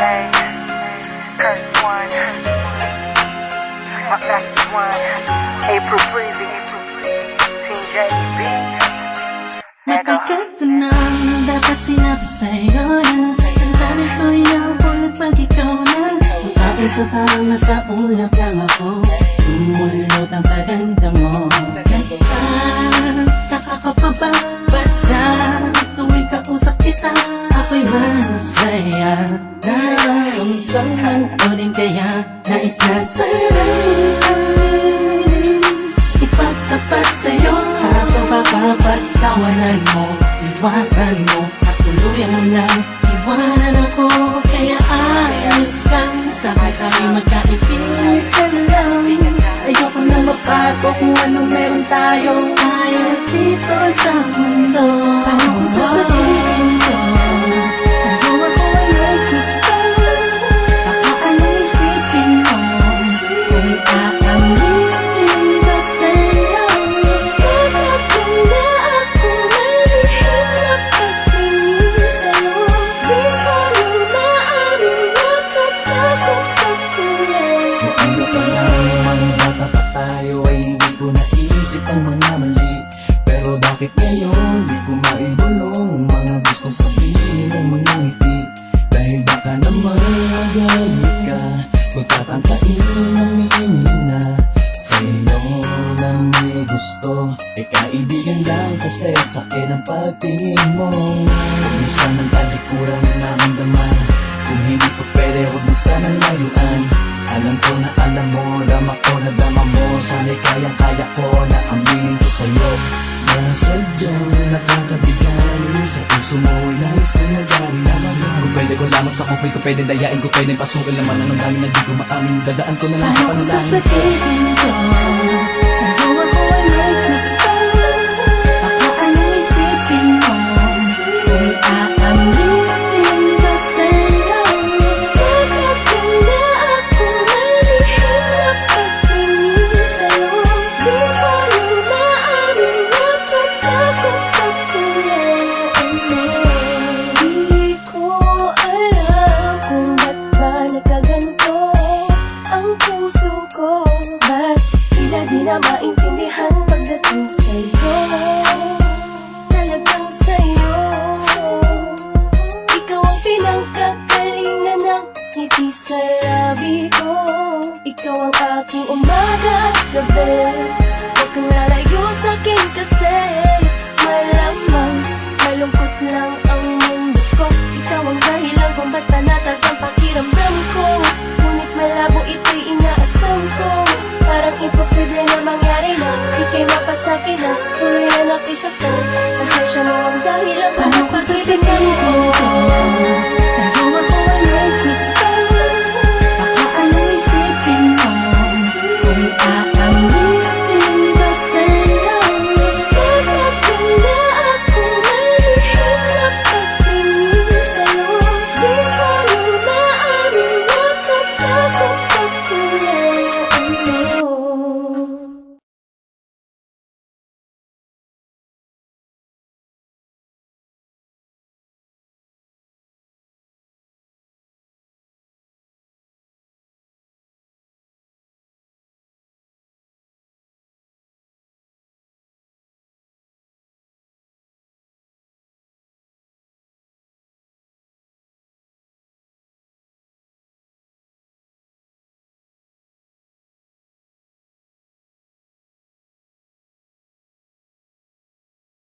Hey, Curse One, my best one, April Breezy, Team JB. Matagal ko nang dapat sinabi sa'yo na ang dami ko'y nahulog pag ikaw na. Matapos sa parang nasa ulap lang ako, tumulot ang sa ganda mo. Nagtataka ka pa ba? Ba't sa tuwing kausap kita ako'y masaya? Nararamdaman ko din kaya nais na sa'yo ipagtapat sa'yo. Kaso papapagtawanan mo, iwasan mo at tuluyan mo lang iwanan ako. Kaya ayos lang, sabay tayo magkaibigan lang. Ayoko na mapago kung anong meron tayo. Ayaw dito sa mundo. Paano kung sasabihin ko sa'yo ako ay may gusto? Baka anong isipin mo kung aaminin ko sa'yo? Bakit na ako may lihim na pagtingin sa'yo? Di ko nang maaaring natatakot ako eh. Ano pa nga mga bata pa tayo ay hindi ko naisip ang mga mali. Pero bakit ngayon di ko maibulong mga gusto sabihin ng mga ngiti? Dahil baka naman magalit ka kung tatangkain ang hihina sa'yo na may gusto. Kaibigan lang kasi sa'kin ang pagtingin mo. Minsan ang talikuran na naramdaman. Kung hindi pa pwede huwag na sana layuan. Alam ko na alam mo, dama ko na dama mo. Sana'y kayang-kaya ko na aminin ko sa'yo na sadyang nakakabigan. Sa puso mo ay nais kong nagari naman. Kung pwede ko lamang sa kupay ko pwede dayain ko pwede pasukin naman. Anong dami na di ko maamin, dadaan ko na lang sa Paano kung panalangin. sasabihin ko sa'yo ako ay may gusto? Baka anong isipin mo kung aaminin ko sa'yo? Bakit na ako may lihim na pagtingin sa'yo? Di ko nang maaaring natatakot ako eh. Di ko alam kung ba't ba nagkaganto ang puso ko. Ba't tila di na maintindihan pagdating sa'yo? Talagang sa'yo ikaw ang pinagkakalingan ng ngiti sa labi ko. Ikaw ang aking umaga at gabi.